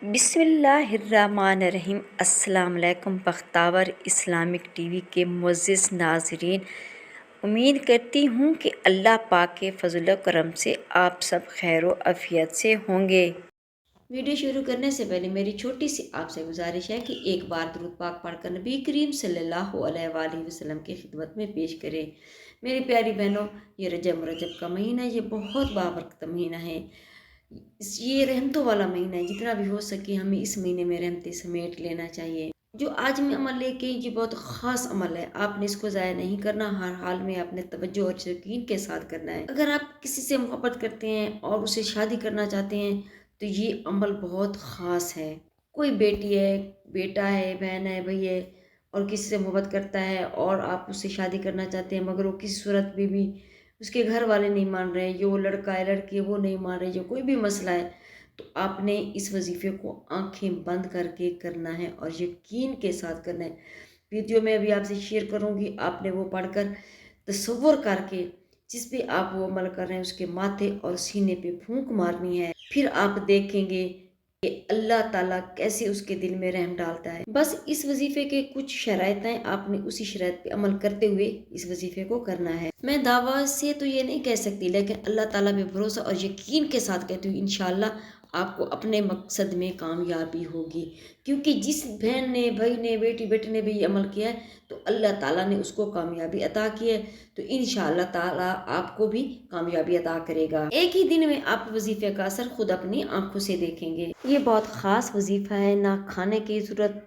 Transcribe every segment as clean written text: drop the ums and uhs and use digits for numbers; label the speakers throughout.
Speaker 1: بسم اللہ الرحمن الرحیم۔ السلام علیکم بختاور اسلامک ٹی وی کے معزز ناظرین، امید کرتی ہوں کہ اللہ پاک کے فضل و کرم سے آپ سب خیر و عافیت سے ہوں گے۔ ویڈیو شروع کرنے سے پہلے میری چھوٹی سی آپ سے گزارش ہے کہ ایک بار درود پاک پڑھ کر نبی کریم صلی اللہ علیہ وآلہ وسلم کی خدمت میں پیش کریں۔ میری پیاری بہنوں، یہ رجب کا مہینہ، یہ بہت بابرکت مہینہ ہے، یہ رحمتوں والا مہینہ ہے۔ جتنا بھی ہو سکے ہمیں اس مہینے میں رحمتیں سمیٹ لینا چاہیے۔ جو آج میں عمل لے کے یہ بہت خاص عمل ہے، آپ نے اس کو ضائع نہیں کرنا، ہر حال میں آپ نے توجہ اور یقین کے ساتھ کرنا ہے۔ اگر آپ کسی سے محبت کرتے ہیں اور اسے شادی کرنا چاہتے ہیں تو یہ عمل بہت خاص ہے۔ کوئی بیٹی ہے، بیٹا ہے، بہن ہے، بھائی ہے اور کسی سے محبت کرتا ہے اور آپ اس سے شادی کرنا چاہتے ہیں، مگر وہ کسی صورت میں بھی اس کے گھر والے نہیں مان رہے، جو لڑکا ہے لڑکی ہے وہ نہیں مان رہے، جو کوئی بھی مسئلہ ہے، تو آپ نے اس وظیفے کو آنکھیں بند کر کے کرنا ہے اور یقین کے ساتھ کرنا ہے۔ ویڈیو میں ابھی آپ سے شیئر کروں گی، آپ نے وہ پڑھ کر تصور کر کے جس پہ آپ وہ عمل کر رہے ہیں اس کے ماتھے اور سینے پہ پھونک مارنی ہے، پھر آپ دیکھیں گے کہ اللہ تعالیٰ کیسے اس کے دل میں رحم ڈالتا ہے۔ بس اس وظیفے کے کچھ شرائط ہیں، آپ نے اسی شرائط پہ عمل کرتے ہوئے اس وظیفے کو کرنا ہے۔ میں دعویٰ سے تو یہ نہیں کہہ سکتی، لیکن اللہ تعالیٰ پہ بھروسہ اور یقین کے ساتھ کہتی ہوں انشاءاللہ آپ کو اپنے مقصد میں کامیابی ہوگی، کیونکہ جس بہن نے، بھائی نے، بیٹے نے بھی یہ عمل کیا ہے تو اللہ تعالیٰ نے اس کو کامیابی عطا کی ہے، تو انشاءاللہ تعالیٰ آپ کو بھی کامیابی عطا کرے گا۔ ایک ہی دن میں آپ وظیفے کا اثر خود اپنی آنکھوں سے دیکھیں گے۔ یہ بہت خاص وظیفہ ہے، نہ کھانے کی ضرورت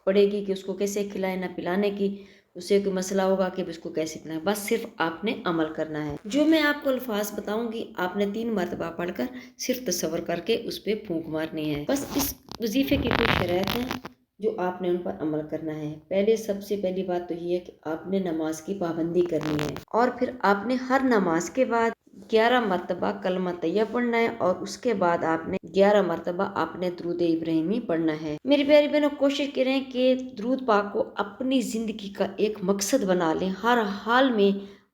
Speaker 1: پڑے گی کہ اس کو کیسے کھلائیں، نہ پلانے کی، اسے کوئی مسئلہ ہوگا کہ اس کو کیسے پلائیں، بس صرف آپ نے عمل کرنا ہے۔ جو میں آپ کو الفاظ بتاؤں گی آپ نے 3 مرتبہ پڑھ کر صرف تصور کر کے اس پہ پھونک مارنی ہے۔ بس اس وظیفے کی کچھ شرائط ہیں جو آپ نے ان پر عمل کرنا ہے۔ سب سے پہلی بات تو یہ ہے کہ آپ نے نماز کی پابندی کرنی ہے، اور پھر آپ نے ہر نماز کے بعد 11 مرتبہ کلمہ طیب پڑھنا ہے، اور اس کے بعد آپ نے 11 مرتبہ آپ نے درود ابراہیمی پڑھنا ہے۔ میری پیاری بہنوں، کوشش کریں کہ درود پاک کو اپنی زندگی کا ایک مقصد بنا لیں۔ ہر حال میں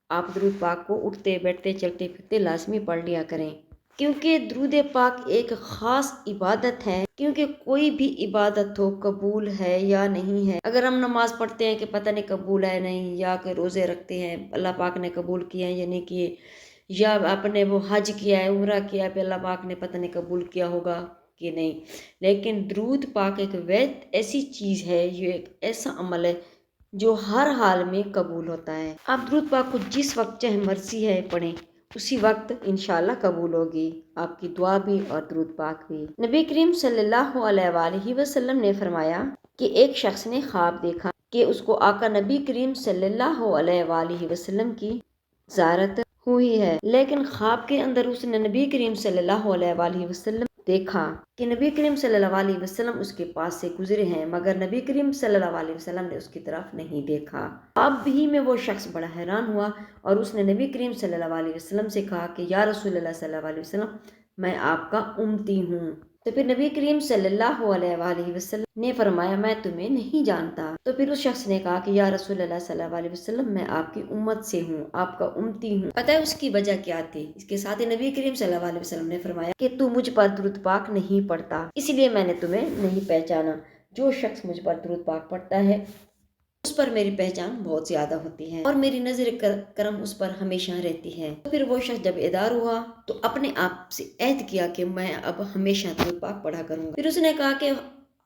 Speaker 1: آپ درود پاک کو اٹھتے بیٹھتے چلتے پھرتے لازمی پڑھ لیا کریں، کیونکہ درود پاک ایک خاص عبادت ہے۔ کیونکہ کوئی بھی عبادت ہو قبول ہے یا نہیں ہے، اگر ہم نماز پڑھتے ہیں کہ پتہ نہیں قبول ہے نہیں، یا کہ روزے رکھتے ہیں اللہ پاک نے قبول کیا ہے یا نہیں کیے، یا آپ نے وہ حج کیا ہے، عمرہ کیا ہے، پھر اللہ پاک نے پتہ نہیں قبول کیا ہوگا کہ نہیں، لیکن درود پاک ایک ایسی چیز ہے، یہ ایک ایسا عمل ہے جو ہر حال میں قبول ہوتا ہے۔ آپ درود پاک کو جس وقت چاہے مرضی ہے پڑھیں، اسی وقت انشاءاللہ قبول ہوگی آپ کی دعا بھی اور درود پاک بھی۔ نبی کریم صلی اللہ علیہ وآلہ وسلم نے فرمایا کہ ایک شخص نے خواب دیکھا کہ اس کو آقا نبی کریم صلی اللہ علیہ وآلہ وسلم کی زیارت ہوئی ہے، لیکن خواب کے اندر اس نے نبی کریم صلی اللہ علیہ وآلہ وسلم دیکھا کہ نبی کریم صلی اللہ علیہ وسلم اس کے پاس سے گزرے ہیں، مگر نبی کریم صلی اللہ علیہ وسلم نے اس کی طرف نہیں دیکھا۔ اب بھی میں وہ شخص بڑا حیران ہوا اور اس نے نبی کریم صلی اللہ علیہ وسلم سے کہا کہ یا رسول اللہ صلی اللہ علیہ وسلم، میں آپ کا امتی ہوں۔ تو پھر نبی کریم صلی اللہ علیہ وآلہ وسلم نے فرمایا میں تمہیں نہیں جانتا۔ تو پھر اس شخص نے کہا کہ یا رسول اللہ صلی اللہ علیہ وسلم، میں آپ کی امت سے ہوں، آپ کا امتی ہوں۔ پتہ ہے اس کی وجہ کیا تھی؟ اس کے ساتھ ہی نبی کریم صلی اللہ علیہ وسلم نے فرمایا کہ تو مجھ پر درود پاک نہیں پڑھتا، اس لیے میں نے تمہیں نہیں پہچانا۔ جو شخص مجھ پر درود پاک پڑھتا ہے اس پر میری پہچان بہت زیادہ ہوتی ہے اور میری نظر کرم اس پر ہمیشہ رہتی ہے۔ تو پھر وہ شخص جب بیدار ہوا تو اپنے آپ سے عہد کیا کہ میں اب ہمیشہ درود پاک پڑھا کروں گا۔ پھر اس نے کہا کہ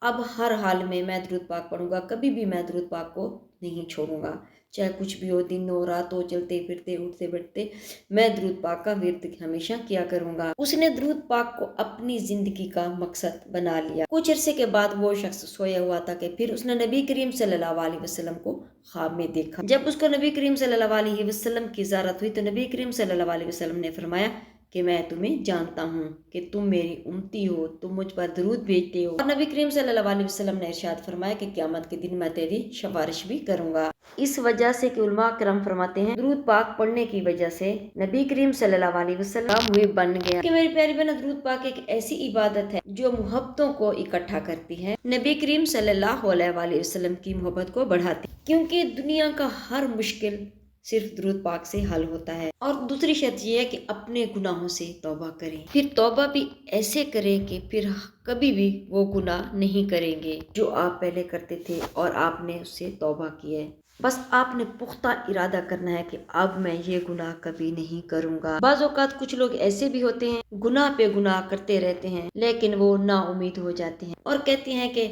Speaker 1: اب ہر حال میں درود پاک پڑھوں گا، کبھی بھی میں درود پاک کو نہیں چھوڑوں گا، چاہے کچھ بھی ہو، دن ہو رات ہو، چلتے پھرتے اٹھتے بیٹھتے میں درود پاک کا ورد ہمیشہ کیا کروں گا۔ اس نے درود پاک کو اپنی زندگی کا مقصد بنا لیا۔ کچھ عرصے کے بعد وہ شخص سویا ہوا تھا کہ پھر اس نے نبی کریم صلی اللہ علیہ وسلم کو خواب میں دیکھا۔ جب اس کو نبی کریم صلی اللہ علیہ وسلم کی زیارت ہوئی تو نبی کریم صلی اللہ علیہ وسلم نے فرمایا کہ میں تمہیں جانتا ہوں کہ تم میری امتی ہو، تم مجھ پر درود بھیجتے ہو۔ اور نبی کریم صلی اللہ علیہ وسلم نے ارشاد فرمایا کہ قیامت کے دن میں تیری سفارش بھی کروں گا۔ اس وجہ سے کہ علماء کرام فرماتے ہیں درود پاک پڑھنے کی وجہ سے نبی کریم صلی اللہ علیہ وسلم ہوئے بن گیا۔ کہ میری پیاری بہن، درود پاک ایک ایسی عبادت ہے جو محبتوں کو اکٹھا کرتی ہے، نبی کریم صلی اللہ علیہ وآلہ وسلم کی محبت کو بڑھاتی ہے، کیونکہ دنیا کا ہر مشکل صرف درود پاک سے حل ہوتا ہے۔ اور دوسری شرط یہ ہے کہ اپنے گناہوں سے توبہ کریں، پھر توبہ بھی ایسے کریں کہ پھر کبھی بھی وہ گناہ نہیں کریں گے جو آپ پہلے کرتے تھے اور آپ نے اس سے توبہ کی ہے۔ بس آپ نے پختہ ارادہ کرنا ہے کہ اب میں یہ گناہ کبھی نہیں کروں گا۔ بعض اوقات کچھ لوگ ایسے بھی ہوتے ہیں گناہ پہ گناہ کرتے رہتے ہیں لیکن وہ نا امید ہو جاتے ہیں اور کہتے ہیں کہ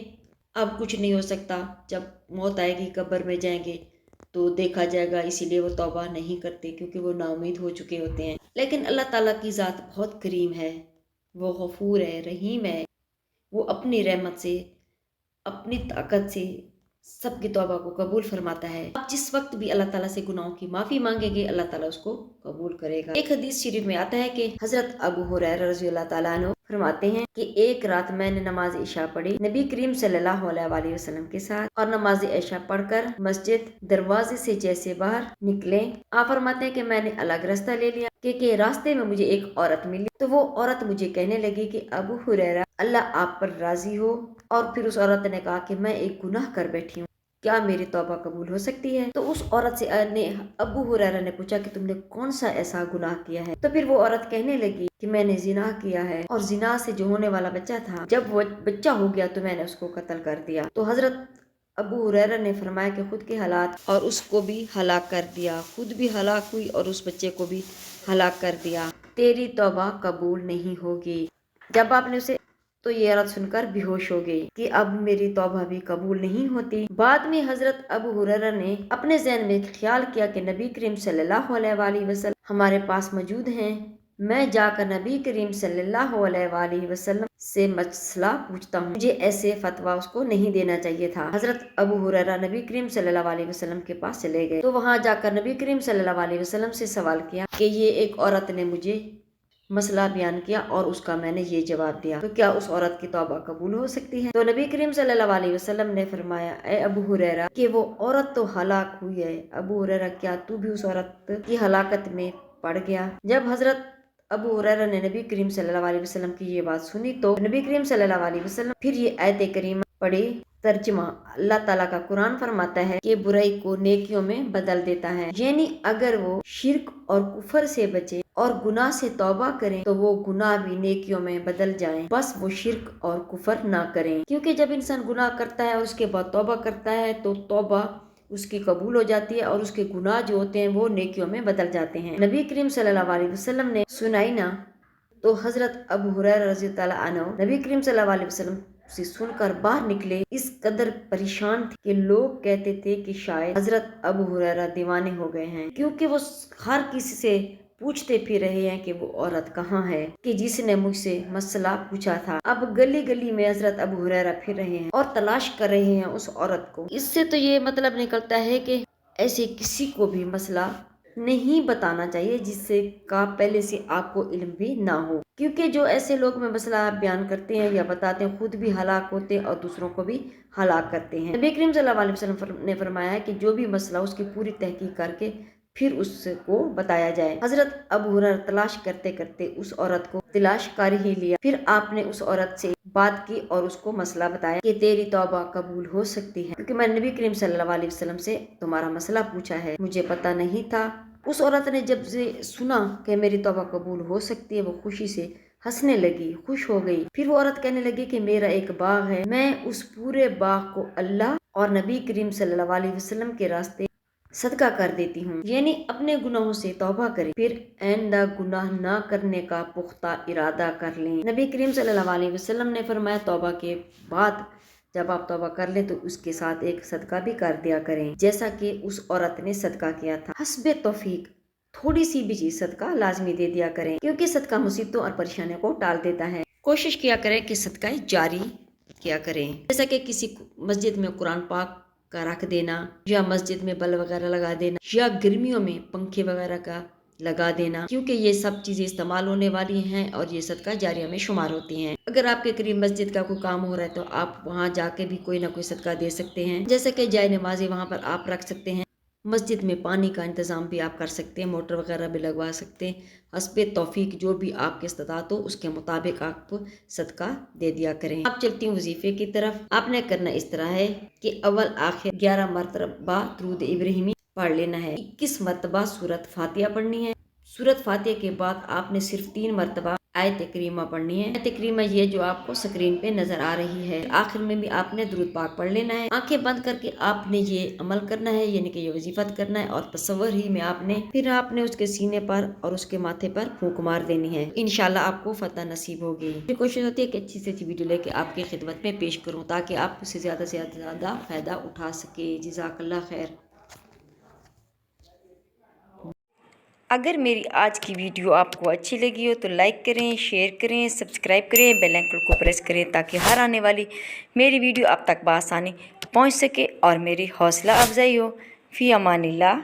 Speaker 1: اب کچھ نہیں ہو سکتا، جب موت آئے گی قبر میں جائیں گے تو دیکھا جائے گا، اسی لیے وہ توبہ نہیں کرتے کیونکہ وہ نا امید ہو چکے ہوتے ہیں۔ لیکن اللہ تعالیٰ کی ذات بہت کریم ہے، وہ غفور ہے، رحیم ہے، وہ اپنی رحمت سے اپنی طاقت سے سب کی توبہ کو قبول فرماتا ہے۔ آپ جس وقت بھی اللہ تعالیٰ سے گناہوں کی معافی مانگیں گے اللہ تعالیٰ اس کو قبول کرے گا۔ ایک حدیث شریف میں آتا ہے کہ حضرت ابو ہریرہ رضی اللہ تعالیٰ عنہ فرماتے ہیں کہ ایک رات میں نے نماز عشاء پڑھی نبی کریم صلی اللہ علیہ وآلہ وسلم کے ساتھ، اور نماز عشاء پڑھ کر مسجد دروازے سے جیسے باہر نکلے، آپ فرماتے ہیں کہ میں نے الگ راستہ لے لیا کہ راستے میں مجھے ایک عورت ملی، تو وہ عورت مجھے کہنے لگی کہ ابو ہریرہ اللہ آپ پر راضی ہو، اور پھر اس عورت نے کہا کہ میں ایک گناہ کر بیٹھی ہوں، کیا میری توبہ قبول ہو سکتی ہے؟ تو اس عورت سے ابو ہریرہ نے پوچھا کہ تم نے کون سا ایسا گناہ کیا ہے؟ تو پھر وہ عورت کہنے لگی کہ میں نے زنا کیا ہے، اور زنا سے جو ہونے والا بچہ تھا، جب وہ بچہ ہو گیا تو میں نے اس کو قتل کر دیا۔ تو حضرت ابو ہریرہ نے فرمایا کہ خود کے حالات اور اس کو بھی ہلاک کر دیا، خود بھی ہلاک ہوئی اور اس بچے کو بھی ہلاک کر دیا، تیری توبہ قبول نہیں ہوگی۔ جب آپ نے اسے تو یہ عورت سن کر بے ہوش ہو گئی کہ اب میری توبہ بھی قبول نہیں ہوتی۔ بعد میں حضرت ابو ہریرہ نے اپنے ذہن میں خیال کیا کہ نبی کریم صلی اللہ علیہ وآلہ وسلم ہمارے پاس موجود ہیں، میں جا کر نبی کریم صلی اللہ علیہ وآلہ وسلم سے مسئلہ پوچھتا ہوں، مجھے ایسے فتویٰ اس کو نہیں دینا چاہیے تھا۔ حضرت ابو ہریرہ نبی کریم صلی اللہ علیہ وسلم کے پاس چلے گئے تو وہاں جا کر نبی کریم صلی اللہ علیہ وسلم سے سوال کیا کہ یہ ایک عورت نے مجھے مسئلہ بیان کیا اور اس کا میں نے یہ جواب دیا، تو کیا اس عورت کی توبہ قبول ہو سکتی ہے؟ تو نبی کریم صلی اللہ علیہ وسلم نے فرمایا اے ابو ہریرہ کہ وہ عورت تو ہلاک ہوئی ہے، ابو ہریرہ کیا تو بھی اس عورت کی ہلاکت میں پڑ گیا؟ جب حضرت ابو ہریرہ نے نبی کریم صلی اللہ علیہ وسلم کی یہ بات سنی تو نبی کریم صلی اللہ علیہ وسلم پھر یہ آیت کریمہ پڑھی۔ ترجمہ: اللہ تعالیٰ کا قرآن فرماتا ہے کہ برائی کو نیکیوں میں بدل دیتا ہے، یعنی اگر وہ شرک اور کفر سے بچے اور گناہ سے توبہ کریں تو وہ گناہ بھی نیکیوں میں بدل جائیں، بس وہ شرک اور کفر نہ کریں، کیونکہ جب انسان گناہ کرتا ہے اور اس کے بعد توبہ کرتا ہے تو توبہ اس کی قبول ہو جاتی ہے اور اس کے گناہ جو ہوتے ہیں وہ نیکیوں میں بدل جاتے ہیں۔ نبی کریم صلی اللہ علیہ وسلم نے سنائی نا تو حضرت ابو ہریرہ رضی اللہ عنہ نبی کریم صلی اللہ علیہ وسلم سے سن کر باہر نکلے، اس قدر پریشان تھے کہ لوگ کہتے تھے کہ شاید حضرت ابو ہریرہ دیوانے ہو گئے ہیں، کیونکہ وہ ہر کسی سے پوچھتے پھر رہے ہیں کہ وہ عورت کہاں ہے کہ جس نے مجھ سے مسئلہ پوچھا تھا۔ اب گلی گلی میں حضرت ابو ہریرہ پھر رہے ہیں اور تلاش کر رہے ہیں اس عورت کو۔ اس سے تو یہ مطلب نکلتا ہے کہ ایسے کسی کو بھی مسئلہ نہیں بتانا چاہیے جس سے کا پہلے سے آپ کو علم بھی نہ ہو، کیونکہ جو ایسے لوگ میں مسئلہ بیان کرتے ہیں یا بتاتے ہیں خود بھی ہلاک ہوتے ہیں اور دوسروں کو بھی ہلاک کرتے ہیں۔ نبی کریم صلی اللہ علیہ وسلم نے فرمایا ہے کہ جو بھی مسئلہ اس کی پوری تحقیق کر کے پھر اس کو بتایا جائے۔ حضرت ابو ہریرہ تلاش کرتے کرتے اس عورت کو تلاش کر ہی لیا، پھر آپ نے اس عورت سے بات کی اور اس کو مسئلہ بتایا کہ تیری توبہ قبول ہو سکتی ہے، کیونکہ میں نے نبی کریم صلی اللہ علیہ وسلم سے تمہارا مسئلہ پوچھا ہے، مجھے پتہ نہیں تھا۔ اس عورت نے جب سے سنا کہ میری توبہ قبول ہو سکتی ہے وہ خوشی سے ہنسنے لگی، خوش ہو گئی۔ پھر وہ عورت کہنے لگی کہ میرا ایک باغ ہے، میں اس پورے باغ کو اللہ اور نبی کریم صلی اللہ علیہ وسلم کے راستے صدقہ کر دیتی ہوں، یعنی اپنے گناہوں سے توبہ کریں، پھر آئندہ گناہ نہ کرنے کا پختہ ارادہ کر لیں۔ نبی کریم صلی اللہ علیہ وسلم نے فرمایا توبہ کے بعد جب آپ توبہ کر لیں تو اس کے ساتھ ایک صدقہ بھی کر دیا کریں، جیسا کہ اس عورت نے صدقہ کیا تھا۔ حسب توفیق تھوڑی سی بھی چیز صدقہ لازمی دے دیا کریں، کیونکہ صدقہ مصیبتوں اور پریشانیوں کو ٹال دیتا ہے۔ کوشش کیا کریں کہ صدقہ جاری کیا کریں، جیسا کہ کسی مسجد میں قرآن پاک کا رکھ دینا، یا مسجد میں بلب وغیرہ لگا دینا، یا گرمیوں میں پنکھے وغیرہ کا لگا دینا، کیونکہ یہ سب چیزیں استعمال ہونے والی ہیں اور یہ صدقہ جاریہ میں شمار ہوتی ہیں۔ اگر آپ کے قریب مسجد کا کوئی کام ہو رہا ہے تو آپ وہاں جا کے بھی کوئی نہ کوئی صدقہ دے سکتے ہیں، جیسے کہ جائے نمازی وہاں پر آپ رکھ سکتے ہیں، مسجد میں پانی کا انتظام بھی آپ کر سکتے ہیں، موٹر وغیرہ بھی لگوا سکتے ہیں۔ حسب توفیق جو بھی آپ کے استطاعت ہو اس کے مطابق آپ صدقہ دے دیا کریں۔ آپ چلتی ہوں وظیفے کی طرف۔ آپ نے کرنا اس طرح ہے کہ اول آخر 11 مرتبہ درود ابراہیمی پڑھ لینا ہے۔ 21 مرتبہ سورۃ فاتحہ پڑھنی ہے۔ سورۃ فاتحہ کے بعد آپ نے صرف 3 مرتبہ آیت کریمہ پڑھنی ہے۔ آیت کریمہ یہ جو آپ کو سکرین پہ نظر آ رہی ہے۔ آخر میں بھی آپ نے درود پاک پڑھ لینا ہے۔ آنکھیں بند کر کے آپ نے یہ عمل کرنا ہے، یعنی کہ یہ وظیفت کرنا ہے، اور تصور ہی میں پھر آپ نے اس کے سینے پر اور اس کے ماتھے پر پھونک مار دینی ہے۔ انشاءاللہ آپ کو فتح نصیب ہوگی۔ میری کوشش ہوتی ہے کہ اچھی سے اچھی ویڈیو لے کے آپ کی خدمت میں پیش کروں تاکہ آپ اس سے زیادہ سے زیادہ فائدہ اٹھا سکے۔ جزاک اللہ خیر۔ اگر میری آج کی ویڈیو آپ کو اچھی لگی ہو تو لائک کریں، شیئر کریں، سبسکرائب کریں، بیل آئیکن کو پریس کریں تاکہ ہر آنے والی میری ویڈیو آپ تک بآسانی پہنچ سکے اور میری حوصلہ افزائی ہو۔ فی امان اللہ۔